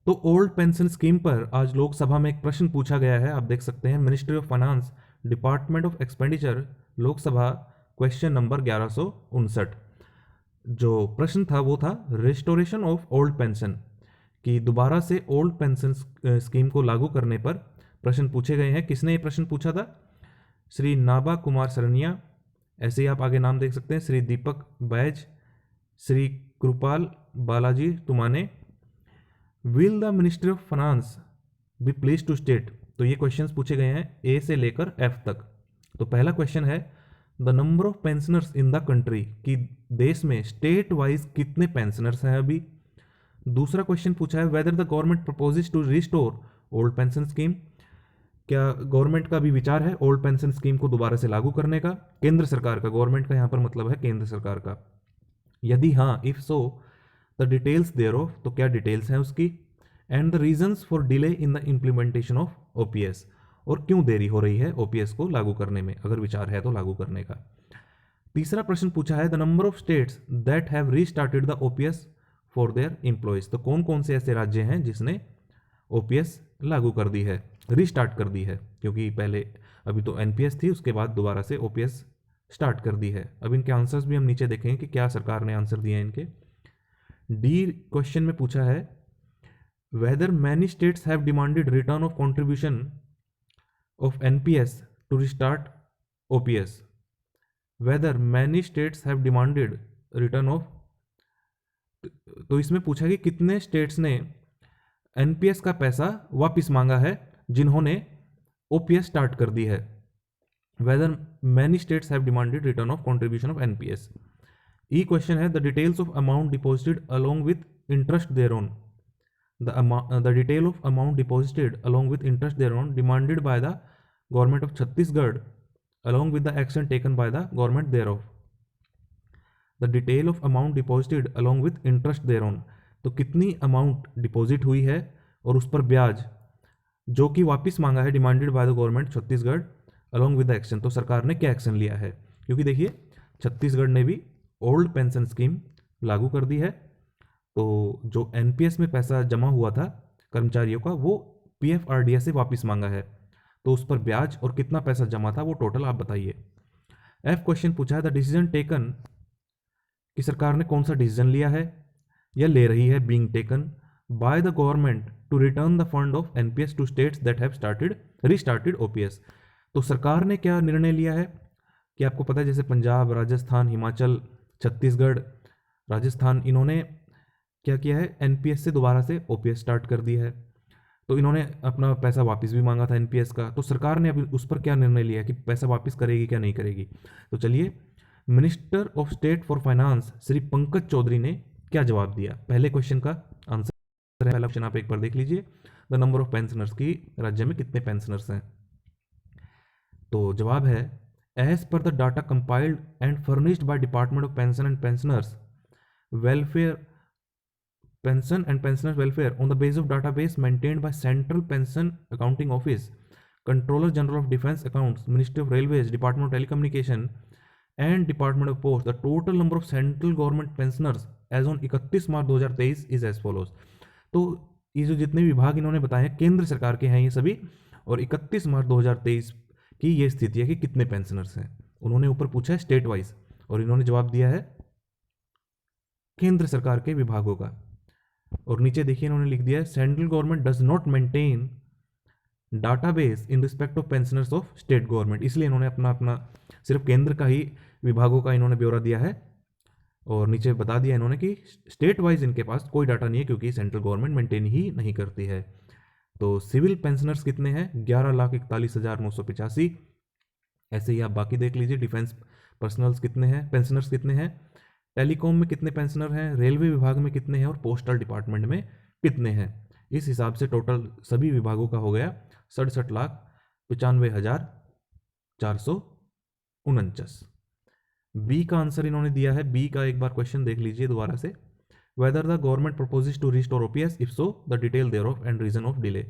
तो old pension scheme पर आज लोकसभा में एक प्रश्न पूछा गया है, आप देख सकते हैं। Ministry of finance, department of expenditure, Lok Sabha, question number 1159। जो प्रश्न था वो था रिस्टोरेशन ऑफ ओल्ड पेंशन, कि दोबारा से ओल्ड पेंशन स्कीम को लागू करने पर प्रश्न पूछे गए हैं। किसने ये प्रश्न पूछा था? श्री नाभा कुमार सरनिया, ऐसे ही आप आगे नाम देख सकते हैं, Shri Deepak Baij, Shri Kripal Balaji Tumane. Will the ministry of finance be please to state, तो ये क्वेश्चंस पूछे गए हैं ए से लेकर एफ तक। तो पहला क्वेश्चन है the number of pensioners in the country, कि देश में स्टेट वाइज कितने पेंशनर्स हैं अभी। दूसरा क्वेश्चन पूछा है whether the government proposes to restore old pension scheme, क्या गवर्नमेंट का भी विचार है ओल्ड पेंशन स्कीम को दोबारा से लागू करने का, केंद्र सरकार का, गवर्नमेंट का यहाँ पर मतलब है केंद्र सरकार का। यदि हाँ, if so the details thereof, तो क्या डिटेल्स हैं उसकी, and the reasons for delay in the implementation of OPS, और क्यों देरी हो रही है ओपीएस को लागू करने में, अगर विचार है तो लागू करने का। तीसरा प्रश्न पूछा है the number of states that have restarted the OPS for their employees, तो कौन कौन से ऐसे राज्य हैं जिसने ओपीएस लागू कर दी है, रीस्टार्ट कर दी है, क्योंकि पहले अभी तो एनपीएस थी, उसके बाद दोबारा से ओपीएस स्टार्ट कर दी है। अब इनके आंसर्स भी हम नीचे देखेंगे कि क्या सरकार ने आंसर दिए हैं इनके। डी क्वेश्चन में पूछा है whether many states have demanded return of contribution of NPS to restart OPS, whether many states have demanded return of, तो इसमें पूछा कि कितने स्टेट्स ने एनपीएस का पैसा वापस मांगा है जिन्होंने ओपीएस स्टार्ट कर दी है। Whether many states have demanded return of contribution of NPS. ई क्वेश्चन है the details of amount deposited along with interest thereon, the detail of amount deposited along with interest thereon demanded by the government of Chhattisgarh along with the action taken by the government thereof, the detail of amount deposited along with interest thereon, तो कितनी amount deposit हुई है और उस पर ब्याज जो कि वापस मांगा है demanded by the government Chhattisgarh along with the action, तो सरकार ने क्या एक्शन लिया है। क्योंकि देखिए छत्तीसगढ़ ने भी ओल्ड पेंशन स्कीम लागू कर दी है, तो जो एनपीएस में पैसा जमा हुआ था कर्मचारियों का वो पीएफआरडीए से वापस मांगा है, तो उस पर ब्याज और कितना पैसा जमा था वो टोटल आप बताइए। एफ क्वेश्चन पूछा है द डिसीजन टेकन, कि सरकार ने कौन सा डिसीजन लिया है या ले रही है being taken by the government to return the fund of NPS to states that have restarted OPS, तो सरकार ने क्या निर्णय लिया है कि आपको पता है जैसे पंजाब, राजस्थान, हिमाचल, छत्तीसगढ़, राजस्थान, इन्होंने क्या किया है एनपीएस से दोबारा से ओपीएस स्टार्ट कर दिया है, तो इन्होंने अपना पैसा वापस भी मांगा था एनपीएस का, तो सरकार ने अभी उस पर क्या निर्णय लिया कि पैसा वापस करेगी क्या नहीं करेगी। तो चलिए minister of state for finance Shri Pankaj Chaudhary ने क्या जवाब दिया। पहले क्वेश्चन का आंसर है, पहला क्वेश्चन आप एक बार देख लीजिए, द नंबर ऑफ पेंशनर्स, की राज्य में कितने पेंशनर्स हैं। तो जवाब है as per the data compiled and furnished by department of pension and pensioners welfare, pension and pensioners welfare on the basis of database maintained by Central Pension Accounting Office, Controller General of Defense Accounts, Ministry of Railways, Department of Telecommunication and Department of Post, the total number of central government pensioners as on 31 March 2023 is as follows। तो ये जो जितने विभाग इन्होंने बताए हैं केंद्र सरकार के हैं ये सभी, और 31 मार्च 2023 की ये स्थिति है कि कितने पेंशनर्स हैं। उन्होंने ऊपर पूछा है स्टेट वाइज और इन्होंने जवाब दिया है केंद्र सरकार के विभागों का, और नीचे देखिए इन्होंने लिख दिया है central government does not maintain database in respect of pensioners of state government, इसलिए इन्होंने अपना अपना सिर्फ केंद्र का ही विभागों का इन्होंने ब्यौरा दिया है, और नीचे बता दिया इन्होंने कि स्टेट वाइज इनके पास कोई डाटा नहीं है क्योंकि सेंट्रल गवर्नमेंट मेंटेन ही नहीं करती है। तो सिविल पेंशनर्स कितने हैं 11,41,985, ऐसे ही आप बाकी देख लीजिए। डिफेंस पर्सनल्स कितने हैं, पेंशनर्स कितने हैं, टेलीकॉम में कितने पेंशनर हैं, रेलवे विभाग में कितने हैं और पोस्टल डिपार्टमेंट में कितने हैं। इस हिसाब से टोटल सभी विभागों का हो गया 67,95,449। बी का आंसर इन्होंने दिया है, बी का एक बार क्वेश्चन देख लीजिए दोबारा से, whether the government proposes to restore OPS, if so the detail thereof and reason of delay,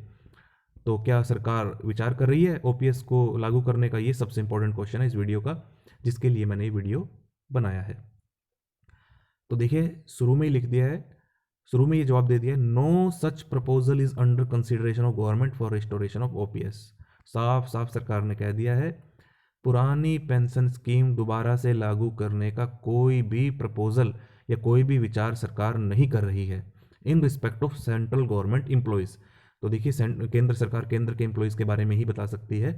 तो क्या सरकार विचार कर रही है ओपीएस को लागू करने का। ये सबसे इंपॉर्टेंट क्वेश्चन है इस वीडियो का, जिसके लिए मैंने ये वीडियो बनाया है। तो देखिए शुरू में ही लिख दिया है शुरू में ये जवाब दे दिया, no such proposal is under consideration of government for restoration of OPS. साफ साफ सरकार ने कह दिया है पुरानी पेंशन स्कीम दोबारा से लागू करने का कोई भी प्रपोजल या कोई भी विचार सरकार नहीं कर रही है इन respect of central government employees. तो देखिए केंद्र सरकार केंद्र के एम्प्लॉयज़ के बारे में ही बता सकती है,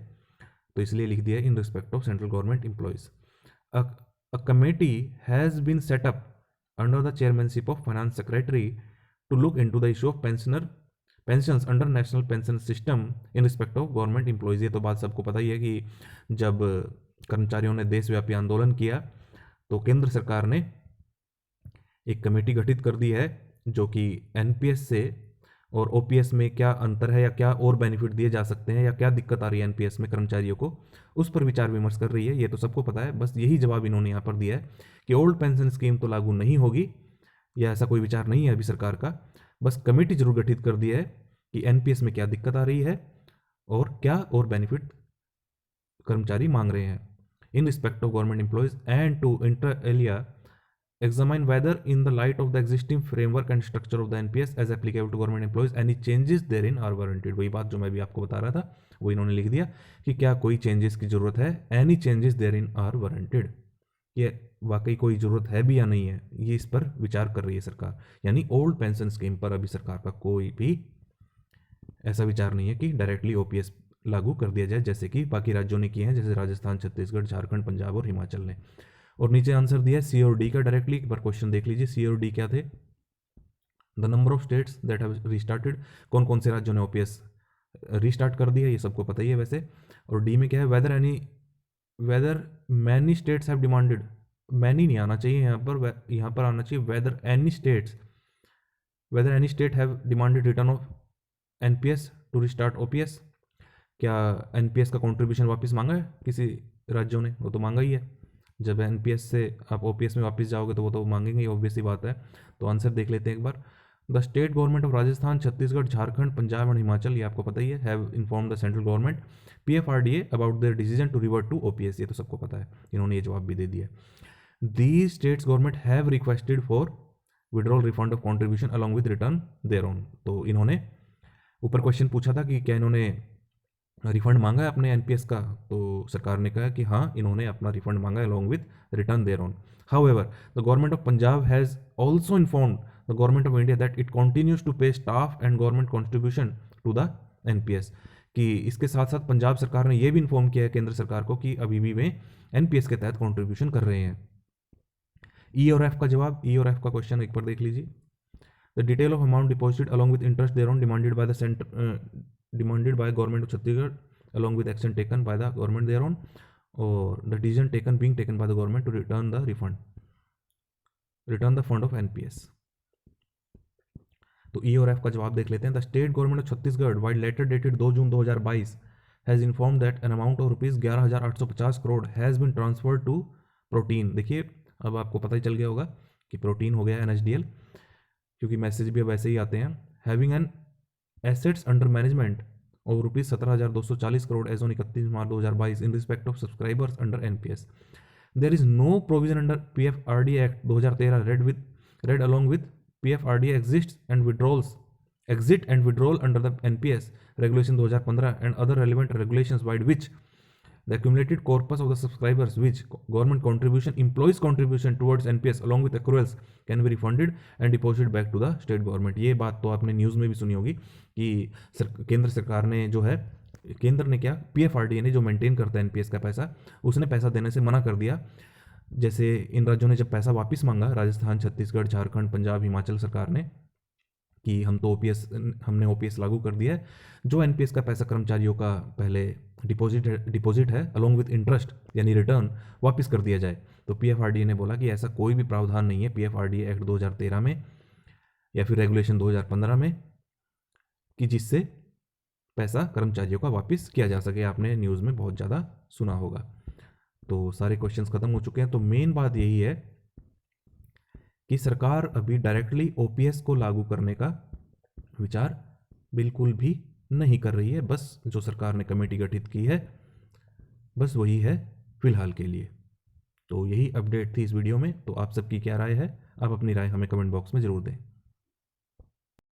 तो इसलिए लिख दिया in respect of central government employees. A committee has been set up under the chairmanship of finance secretary to look into the issue of pensions under national pension system in respect of government employees। ये तो बात सबको पता ही है कि जब कर्मचारियों ने देशव्यापी आंदोलन किया तो केंद्र सरकार ने एक कमेटी गठित कर दी है जो कि एनपीएस से और ओपीएस में क्या अंतर है या क्या और बेनिफिट दिए जा सकते हैं या क्या दिक्कत आ रही है एनपीएस में कर्मचारियों को, उस पर विचार विमर्श कर रही है। ये तो सबको पता है, बस यही जवाब इन्होंने यहाँ पर दिया है कि ओल्ड पेंशन स्कीम तो लागू नहीं होगी या ऐसा कोई विचार नहीं है अभी सरकार का, बस कमेटी जरूर गठित कर दी है कि एनपीएस में क्या दिक्कत आ रही है और क्या और बेनिफिट कर्मचारी मांग रहे हैं in respect of government employees and to inter alia examine whether in the light of the existing framework and structure of the NPS as applicable to government employees any changes therein are warranted। वही बात जो मैं भी आपको बता रहा था वो इन्होंने लिख दिया कि क्या कोई चेंजेस की जरूरत है, any changes therein are warranted, ये वाकई कोई जरूरत है भी या नहीं है, ये इस पर विचार कर रही है सरकार। यानी ओल्ड पेंशन स्कीम पर अभी सरकार का कोई भी ऐसा विचार नहीं है कि डायरेक्टली ओपीएस लागू कर दिया जाए जैसे कि बाकी राज्यों ने किए हैं, जैसे राजस्थान, छत्तीसगढ़, झारखंड, पंजाब और हिमाचल ने। और नीचे आंसर दिया है सी और डी का डायरेक्टली, एक बार क्वेश्चन देख लीजिए सी और डी क्या थे। The number of states that have restarted, कौन कौन से राज्यों ने ओपीएस रिस्टार्ट कर दिया, ये सबको पता ही है वैसे। और डी में क्या है, whether many states have demanded, many नहीं आना चाहिए यहाँ पर आना चाहिए whether any state have demanded return of NPS to restart OPS. क्या एनपीएस का कॉन्ट्रीब्यूशन वापस मांगा है किसी राज्यों ने? वो तो मांगा ही है, जब एनपीएस से आप ओपीएस में वापस जाओगे तो वो तो मांगेंगे ही, ऑब्वियस ही बात है। तो आंसर देख लेते हैं एक बार। The state government of Rajasthan, Chhattisgarh, Jharkhand, Punjab and Himachal, ये आपको पता ही है, have inform the central government PFRDA about their decision to revert to OPS. ये तो सबको पता है, इन्होंने ये जवाब भी दे दिया। These states government have requested for withdrawal refund of contribution along with return their own. तो इन्होंने ऊपर क्वेश्चन पूछा था कि क्या इन्होंने रिफंड मांगा है अपने एनपीएस का, तो सरकार ने कहा कि हाँ इन्होंने अपना रिफंड मांगा है along with return thereon. However the government of Punjab has also informed the government of India that it continues to pay staff and government contribution to the NPS, कि इसके साथ साथ पंजाब सरकार ने यह भी इन्फॉर्म किया है केंद्र सरकार को कि अभी भी वे एनपीएस के तहत कॉन्ट्रीब्यूशन कर रहे हैं। ई और एफ का जवाब, ई और एफ का क्वेश्चन एक बार देख लीजिए। The detail of amount deposited along with interest thereon demanded by the centre demanded by government of Chhattisgarh along with action taken by the government thereon or the decision being taken by the government to return the fund of NPS। तो ई और F का जवाब देख लेते हैं। The state government of Chhattisgarh vide letter dated 2 June 2022 has inform that an amount of rupees 11,850 crore has been transferred to Protean. देखिए अब आपको पता ही चल गया होगा कि प्रोटीन हो गया एनएचडीएल, क्योंकि मैसेज भी अब ऐसे ही आते हैं। Having an assets under management of rupees 17,240 crore as on 31 March 2022 in respect of subscribers under NPS। There is no provision under PFRDA Act 2013 read along with PFRDA exit and withdrawal under the NPS Regulation 2015 and other relevant regulations by which the accumulated corpus of the subscribers which government contribution employees contribution towards NPS along with accruals can be refunded and deposited back to the state government। ये बात तो आपने news में भी सुनी होगी कि केंद्र सरकार ने जो है, केंद्र ने क्या, पीएफआरडीए ने जो मेंटेन करता है एनपीएस का पैसा, उसने पैसा देने से मना कर दिया। जैसे इन राज्यों ने जब पैसा वापस मांगा, राजस्थान, छत्तीसगढ़, झारखंड, पंजाब, हिमाचल सरकार ने, कि हमने ओपीएस लागू कर दिया है, जो एनपीएस का पैसा कर्मचारियों का पहले डिपॉजिट है अलॉन्ग विद इंटरेस्ट यानी रिटर्न वापस कर दिया जाए। तो पीएफआरडीए ने बोला कि ऐसा कोई भी प्रावधान नहीं है पीएफआरडीए एक्ट 2013 में या फिर रेगुलेशन 2015 में कि जिससे पैसा कर्मचारियों का वापस किया जा सके। आपने न्यूज़ में बहुत ज़्यादा सुना होगा। तो सारे क्वेश्चंस खत्म हो चुके हैं। तो मेन बात यही है कि सरकार अभी डायरेक्टली ओपीएस को लागू करने का विचार बिल्कुल भी नहीं कर रही है। बस जो सरकार ने कमेटी गठित की है बस वही है फिलहाल के लिए। तो यही अपडेट थी इस वीडियो में। तो आप सबकी क्या राय है? आप अपनी राय हमें कमेंट बॉक्स में ज़रूर दें।